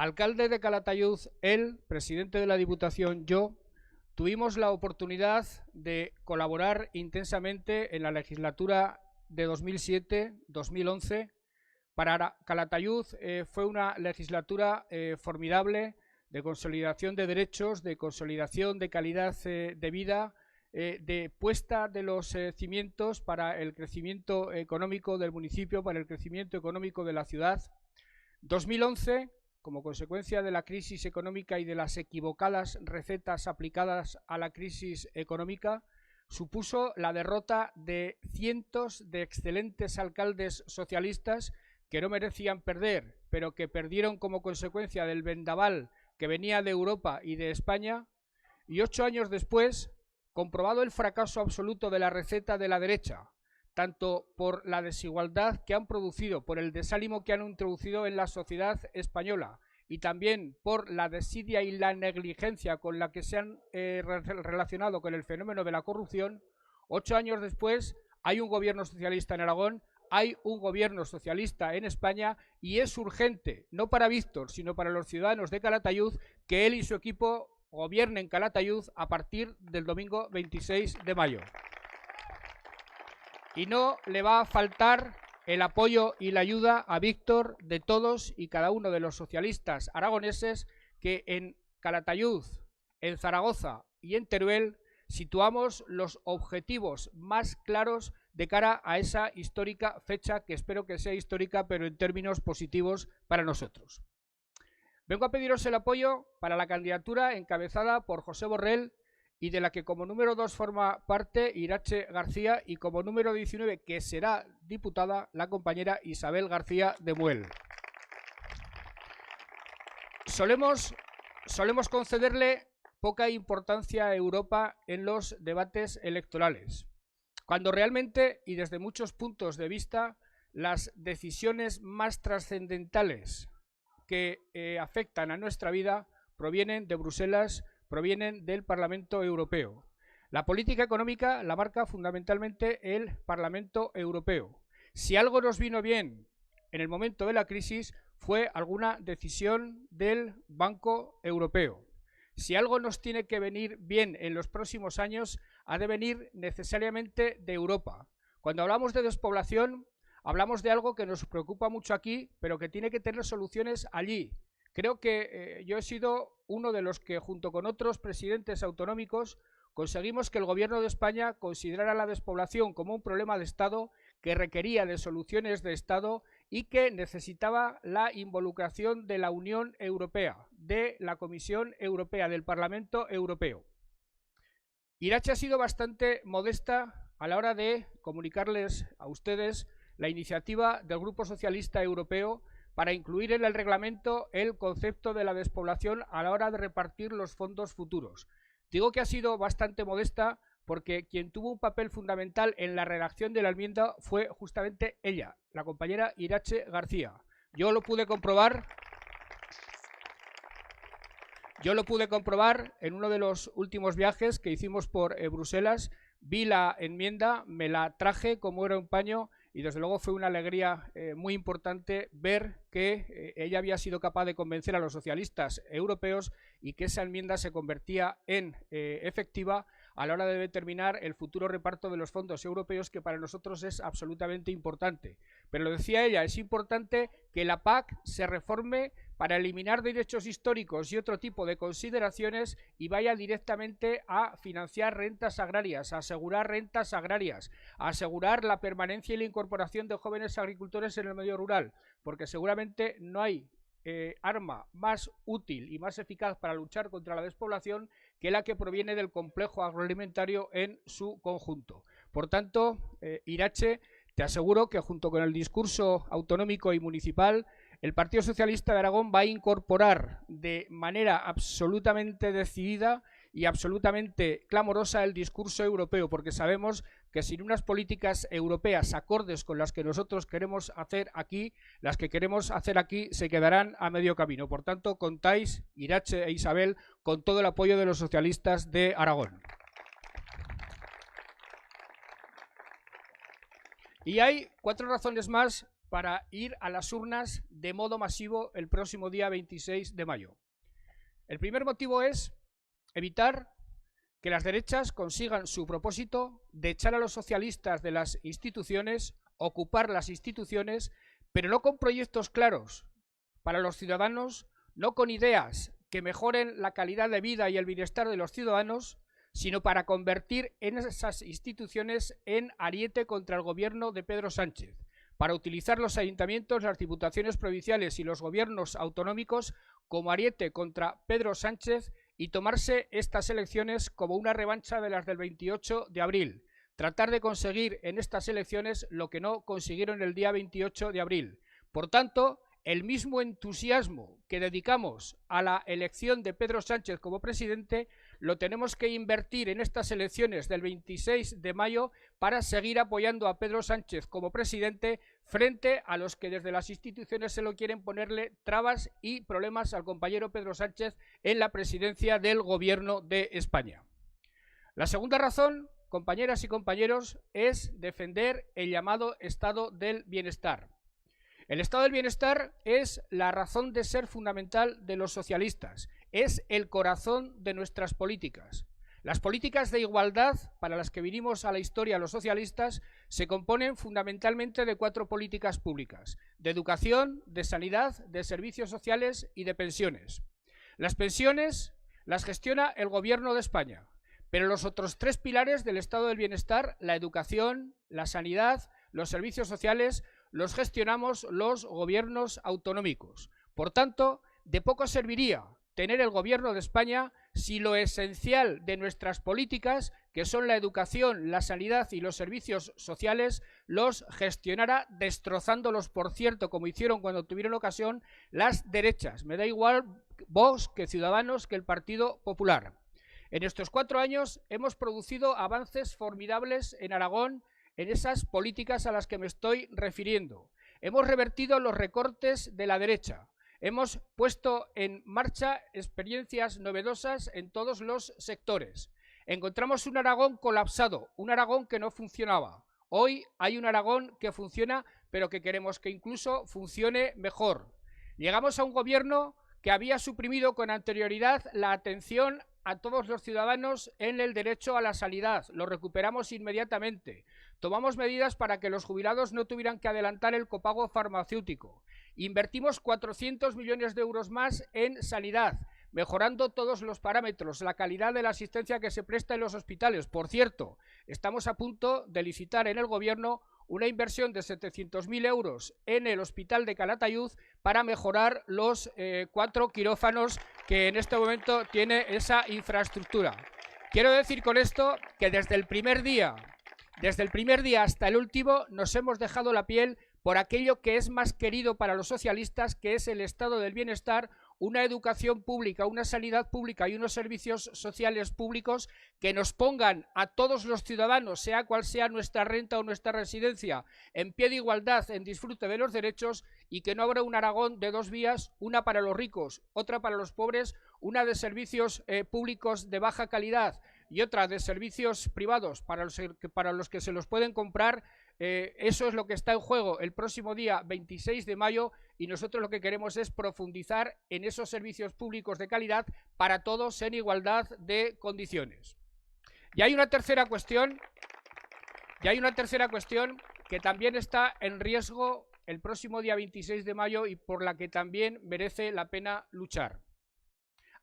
alcalde de Calatayud, él, presidente de la Diputación, yo, tuvimos la oportunidad de colaborar intensamente en la legislatura de 2007-2011. Para Calatayud fue una legislatura formidable de consolidación de derechos, de consolidación de calidad de vida, de puesta de los cimientos para el crecimiento económico del municipio, para el crecimiento económico de la ciudad. 2011, como consecuencia de la crisis económica y de las equivocadas recetas aplicadas a la crisis económica, supuso la derrota de cientos de excelentes alcaldes socialistas que no merecían perder, pero que perdieron como consecuencia del vendaval que venía de Europa y de España. Y 8 años después, comprobado el fracaso absoluto de la receta de la derecha, tanto por la desigualdad que han producido, por el desánimo que han introducido en la sociedad española y también por la desidia y la negligencia con la que se han relacionado con el fenómeno de la corrupción, 8 años después hay un gobierno socialista en Aragón, hay un gobierno socialista en España y es urgente, no para Víctor, sino para los ciudadanos de Calatayud, que él y su equipo gobiernen Calatayud a partir del domingo 26 de mayo. Y no le va a faltar el apoyo y la ayuda a Víctor de todos y cada uno de los socialistas aragoneses que en Calatayud, en Zaragoza y en Teruel situamos los objetivos más claros de cara a esa histórica fecha, que espero que sea histórica, pero en términos positivos para nosotros. Vengo a pediros el apoyo para la candidatura encabezada por José Borrell y de la que como número 2 forma parte Irache García y como número 19, que será diputada, la compañera Isabel García de Muel. Solemos concederle poca importancia a Europa en los debates electorales, cuando realmente y desde muchos puntos de vista las decisiones más trascendentales que afectan a nuestra vida provienen de Bruselas, provienen del Parlamento Europeo. La política económica la marca fundamentalmente el Parlamento Europeo. Si algo nos vino bien en el momento de la crisis fue alguna decisión del Banco Europeo. Si algo nos tiene que venir bien en los próximos años, ha de venir necesariamente de Europa. Cuando hablamos de despoblación, hablamos de algo que nos preocupa mucho aquí, pero que tiene que tener soluciones allí. Creo que yo he sido uno de los que, junto con otros presidentes autonómicos, conseguimos que el Gobierno de España considerara la despoblación como un problema de Estado que requería de soluciones de Estado y que necesitaba la involucración de la Unión Europea, de la Comisión Europea, del Parlamento Europeo. Irache ha sido bastante modesta a la hora de comunicarles a ustedes la iniciativa del Grupo Socialista Europeo para incluir en el reglamento el concepto de la despoblación a la hora de repartir los fondos futuros. Digo que ha sido bastante modesta porque quien tuvo un papel fundamental en la redacción de la enmienda fue justamente ella, la compañera Irache García. Yo lo pude comprobar en uno de los últimos viajes que hicimos por Bruselas. Vi la enmienda, me la traje como era un paño y desde luego fue una alegría muy importante ver que ella había sido capaz de convencer a los socialistas europeos y que esa enmienda se convertía en efectiva a la hora de determinar el futuro reparto de los fondos europeos, que para nosotros es absolutamente importante. Pero lo decía ella, es importante que la PAC se reforme para eliminar derechos históricos y otro tipo de consideraciones y vaya directamente a financiar rentas agrarias, a asegurar rentas agrarias, a asegurar la permanencia y la incorporación de jóvenes agricultores en el medio rural, porque seguramente no hay arma más útil y más eficaz para luchar contra la despoblación que la que proviene del complejo agroalimentario en su conjunto. Por tanto, Irache, te aseguro que junto con el discurso autonómico y municipal, el Partido Socialista de Aragón va a incorporar de manera absolutamente decidida y absolutamente clamorosa el discurso europeo, porque sabemos que sin unas políticas europeas acordes con las que nosotros queremos hacer aquí, las que queremos hacer aquí se quedarán a medio camino. Por tanto, contáis, Irache e Isabel, con todo el apoyo de los socialistas de Aragón. Y hay 4 razones más para ir a las urnas de modo masivo el próximo día 26 de mayo. El primer motivo es evitar que las derechas consigan su propósito de echar a los socialistas de las instituciones, ocupar las instituciones, pero no con proyectos claros para los ciudadanos, no con ideas que mejoren la calidad de vida y el bienestar de los ciudadanos, sino para convertir en esas instituciones en ariete contra el gobierno de Pedro Sánchez, para utilizar los ayuntamientos, las diputaciones provinciales y los gobiernos autonómicos como ariete contra Pedro Sánchez y tomarse estas elecciones como una revancha de las del 28 de abril. Tratar de conseguir en estas elecciones lo que no consiguieron el día 28 de abril. Por tanto, el mismo entusiasmo que dedicamos a la elección de Pedro Sánchez como presidente lo tenemos que invertir en estas elecciones del 26 de mayo para seguir apoyando a Pedro Sánchez como presidente frente a los que desde las instituciones se lo quieren ponerle trabas y problemas al compañero Pedro Sánchez en la presidencia del Gobierno de España. La segunda razón, compañeras y compañeros, es defender el llamado estado del bienestar. El estado del bienestar es la razón de ser fundamental de los socialistas, es el corazón de nuestras políticas. Las políticas de igualdad, para las que vinimos a la historia los socialistas, se componen fundamentalmente de 4 políticas públicas: de educación, de sanidad, de servicios sociales y de pensiones. Las pensiones las gestiona el Gobierno de España, pero los otros 3 pilares del estado del bienestar, la educación, la sanidad, los servicios sociales, los gestionamos los gobiernos autonómicos. Por tanto, de poco serviría tener el Gobierno de España si lo esencial de nuestras políticas, que son la educación, la sanidad y los servicios sociales, los gestionara destrozándolos, por cierto, como hicieron cuando tuvieron ocasión las derechas. Me da igual Vox que Ciudadanos que el Partido Popular. En estos 4 años hemos producido avances formidables en Aragón en esas políticas a las que me estoy refiriendo. Hemos revertido los recortes de la derecha. Hemos puesto en marcha experiencias novedosas en todos los sectores. Encontramos un Aragón colapsado, un Aragón que no funcionaba. Hoy hay un Aragón que funciona, pero que queremos que incluso funcione mejor. Llegamos a un gobierno que había suprimido con anterioridad la atención a todos los ciudadanos en el derecho a la sanidad. Lo recuperamos inmediatamente. Tomamos medidas para que los jubilados no tuvieran que adelantar el copago farmacéutico. Invertimos 400 millones de euros más en sanidad, mejorando todos los parámetros, la calidad de la asistencia que se presta en los hospitales. Por cierto, estamos a punto de licitar en el Gobierno una inversión de 700.000 euros en el Hospital de Calatayud para mejorar los 4 quirófanos que en este momento tiene esa infraestructura. Quiero decir con esto que desde el primer día hasta el último nos hemos dejado la piel por aquello que es más querido para los socialistas, que es el estado del bienestar, una educación pública, una sanidad pública y unos servicios sociales públicos que nos pongan a todos los ciudadanos, sea cual sea nuestra renta o nuestra residencia, en pie de igualdad, en disfrute de los derechos, y que no habrá un Aragón de 2 vías, una para los ricos, otra para los pobres, una de servicios públicos de baja calidad y otra de servicios privados para los que se los pueden comprar. Eso es lo que está en juego el próximo día 26 de mayo y nosotros lo que queremos es profundizar en esos servicios públicos de calidad para todos en igualdad de condiciones. Y hay una tercera cuestión que también está en riesgo el próximo día 26 de mayo y por la que también merece la pena luchar.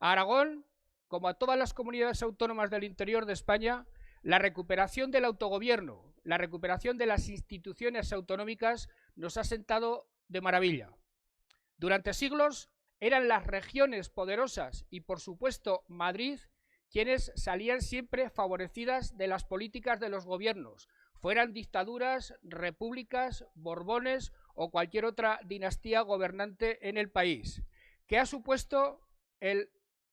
A Aragón, como a todas las comunidades autónomas del interior de España, la recuperación del autogobierno, la recuperación de las instituciones autonómicas nos ha sentado de maravilla. Durante siglos eran las regiones poderosas y, por supuesto, Madrid, quienes salían siempre favorecidas de las políticas de los gobiernos, fueran dictaduras, repúblicas, borbones o cualquier otra dinastía gobernante en el país. ¿Qué ha supuesto el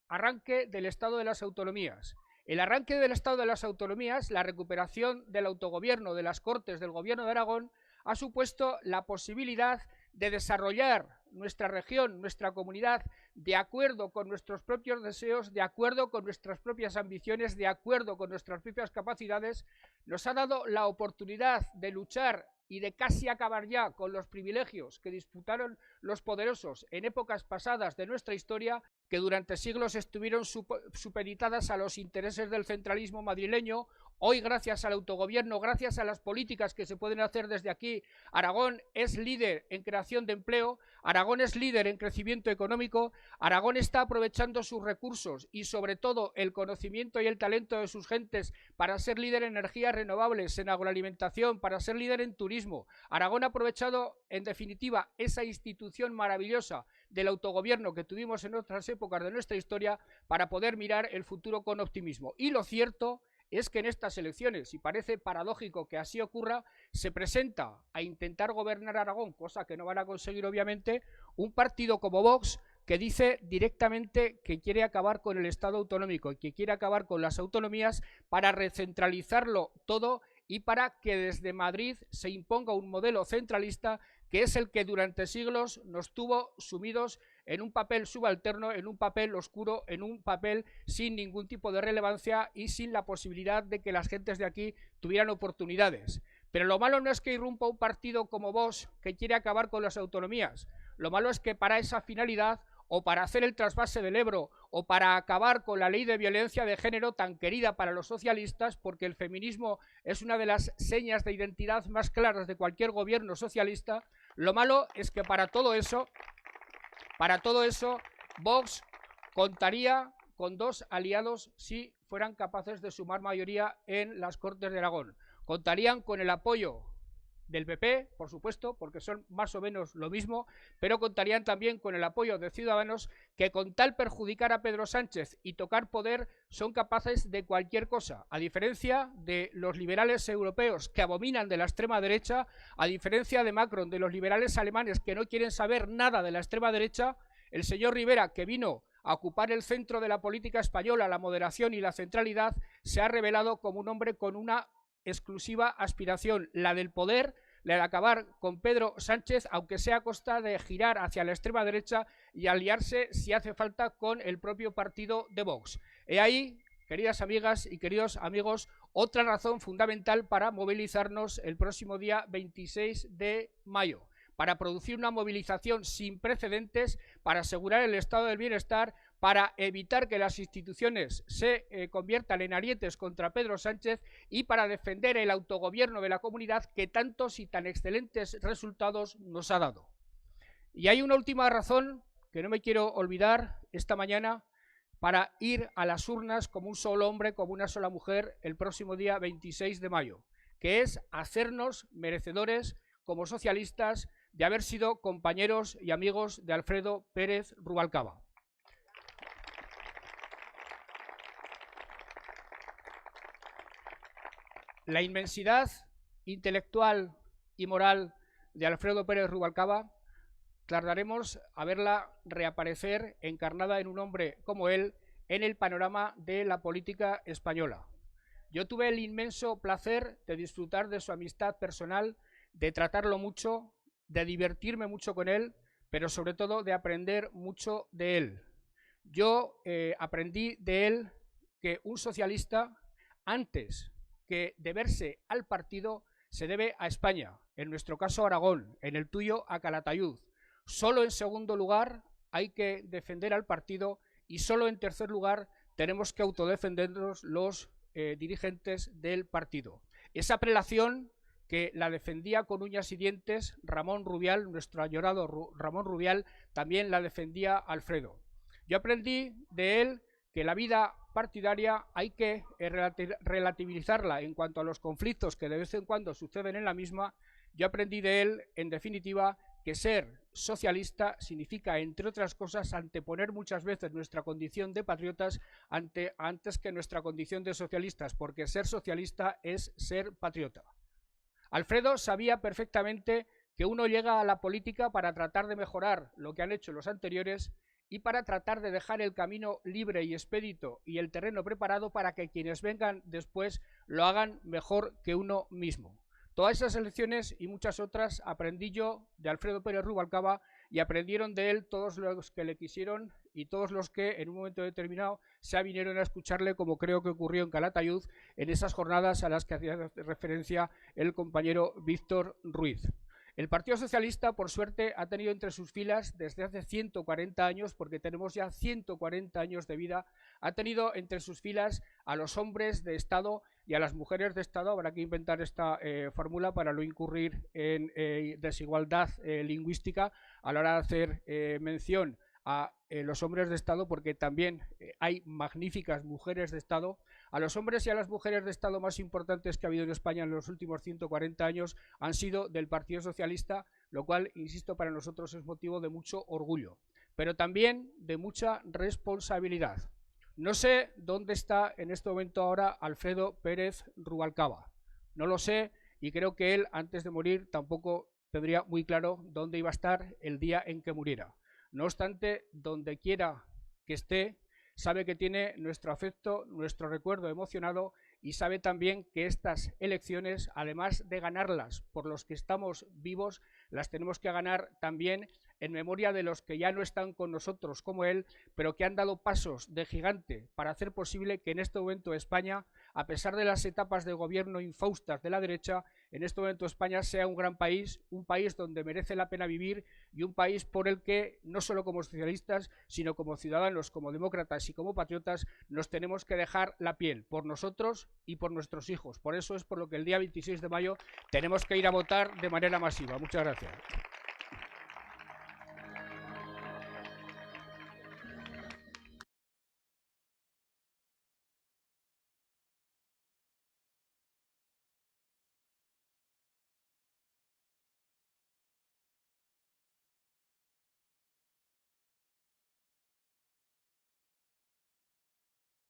arranque del Estado de las Autonomías? El arranque del Estado de las Autonomías, la recuperación del autogobierno, de las Cortes, del Gobierno de Aragón, ha supuesto la posibilidad de desarrollar nuestra región, nuestra comunidad, de acuerdo con nuestros propios deseos, de acuerdo con nuestras propias ambiciones, de acuerdo con nuestras propias capacidades. Nos ha dado la oportunidad de luchar y de casi acabar ya con los privilegios que disputaron los poderosos en épocas pasadas de nuestra historia, que durante siglos estuvieron supeditadas a los intereses del centralismo madrileño. Hoy, gracias al autogobierno, gracias a las políticas que se pueden hacer desde aquí, Aragón es líder en creación de empleo, Aragón es líder en crecimiento económico, Aragón está aprovechando sus recursos y sobre todo el conocimiento y el talento de sus gentes para ser líder en energías renovables, en agroalimentación, para ser líder en turismo. Aragón ha aprovechado, en definitiva, esa institución maravillosa del autogobierno que tuvimos en otras épocas de nuestra historia para poder mirar el futuro con optimismo. Y lo cierto es que en estas elecciones, y parece paradójico que así ocurra, se presenta a intentar gobernar Aragón, cosa que no van a conseguir obviamente, un partido como Vox, que dice directamente que quiere acabar con el Estado autonómico y que quiere acabar con las autonomías para recentralizarlo todo y para que desde Madrid se imponga un modelo centralista que es el que durante siglos nos tuvo sumidos en un papel subalterno, en un papel oscuro, en un papel sin ningún tipo de relevancia y sin la posibilidad de que las gentes de aquí tuvieran oportunidades. Pero lo malo no es que irrumpa un partido como Vox que quiere acabar con las autonomías. Lo malo es que para esa finalidad, o para hacer el trasvase del Ebro, o para acabar con la ley de violencia de género tan querida para los socialistas, porque el feminismo es una de las señas de identidad más claras de cualquier gobierno socialista, lo malo es que para todo eso Vox contaría con dos aliados si fueran capaces de sumar mayoría en las Cortes de Aragón. Contarían con el apoyo del PP, por supuesto, porque son más o menos lo mismo, pero contarían también con el apoyo de Ciudadanos, que con tal perjudicar a Pedro Sánchez y tocar poder son capaces de cualquier cosa, a diferencia de los liberales europeos que abominan de la extrema derecha, a diferencia de Macron, de los liberales alemanes que no quieren saber nada de la extrema derecha. El señor Rivera, que vino a ocupar el centro de la política española, la moderación y la centralidad, se ha revelado como un hombre con una exclusiva aspiración, la del poder, la de acabar con Pedro Sánchez, aunque sea a costa de girar hacia la extrema derecha y aliarse, si hace falta, con el propio partido de Vox. He ahí, queridas amigas y queridos amigos, otra razón fundamental para movilizarnos el próximo día 26 de mayo, para producir una movilización sin precedentes, para asegurar el estado del bienestar, para evitar que las instituciones se conviertan en arietes contra Pedro Sánchez y para defender el autogobierno de la comunidad que tantos y tan excelentes resultados nos ha dado. Y hay una última razón que no me quiero olvidar esta mañana para ir a las urnas como un solo hombre, como una sola mujer, el próximo día 26 de mayo, que es hacernos merecedores como socialistas de haber sido compañeros y amigos de Alfredo Pérez Rubalcaba. La inmensidad intelectual y moral de Alfredo Pérez Rubalcaba tardaremos a verla reaparecer encarnada en un hombre como él en el panorama de la política española. Yo tuve el inmenso placer de disfrutar de su amistad personal, de tratarlo mucho, de divertirme mucho con él, pero sobre todo de aprender mucho de él. Yo aprendí de él que un socialista, antes que deberse al partido, se debe a España, en nuestro caso a Aragón, en el tuyo a Calatayud. Solo en segundo lugar hay que defender al partido y solo en tercer lugar tenemos que autodefendernos los dirigentes del partido. Esa prelación que la defendía con uñas y dientes Ramón Rubial, nuestro añorado Ramón Rubial, también la defendía Alfredo. Yo aprendí de él que la vida partidaria hay que relativizarla en cuanto a los conflictos que de vez en cuando suceden en la misma. Yo aprendí de él, en definitiva, que ser socialista significa, entre otras cosas, anteponer muchas veces nuestra condición de patriotas antes que nuestra condición de socialistas, porque ser socialista es ser patriota. Alfredo sabía perfectamente que uno llega a la política para tratar de mejorar lo que han hecho los anteriores y para tratar de dejar el camino libre y expedito y el terreno preparado para que quienes vengan después lo hagan mejor que uno mismo. Todas esas elecciones y muchas otras aprendí yo de Alfredo Pérez Rubalcaba y aprendieron de él todos los que le quisieron y todos los que en un momento determinado se vinieron a escucharle, como creo que ocurrió en Calatayud, en esas jornadas a las que hacía referencia el compañero Víctor Ruiz. El Partido Socialista, por suerte, ha tenido entre sus filas desde hace 140 años, porque tenemos ya 140 años de vida, ha tenido entre sus filas a los hombres de Estado y a las mujeres de Estado. Habrá que inventar esta fórmula para no incurrir en desigualdad lingüística a la hora de hacer mención a los hombres de Estado, porque también hay magníficas mujeres de Estado. A los hombres y a las mujeres de Estado más importantes que ha habido en España en los últimos 140 años han sido del Partido Socialista, lo cual, insisto, para nosotros es motivo de mucho orgullo, pero también de mucha responsabilidad. No sé dónde está en este momento ahora Alfredo Pérez Rubalcaba. No lo sé, y creo que él, antes de morir, tampoco tendría muy claro dónde iba a estar el día en que muriera. No obstante, donde quiera que esté, sabe que tiene nuestro afecto, nuestro recuerdo emocionado, y sabe también que estas elecciones, además de ganarlas por los que estamos vivos, las tenemos que ganar también en memoria de los que ya no están con nosotros como él, pero que han dado pasos de gigante para hacer posible que en este momento España, a pesar de las etapas de gobierno infaustas de la derecha, en este momento España sea un gran país, un país donde merece la pena vivir y un país por el que, no solo como socialistas, sino como ciudadanos, como demócratas y como patriotas, nos tenemos que dejar la piel por nosotros y por nuestros hijos. Por eso es por lo que el día 26 de mayo tenemos que ir a votar de manera masiva. Muchas gracias.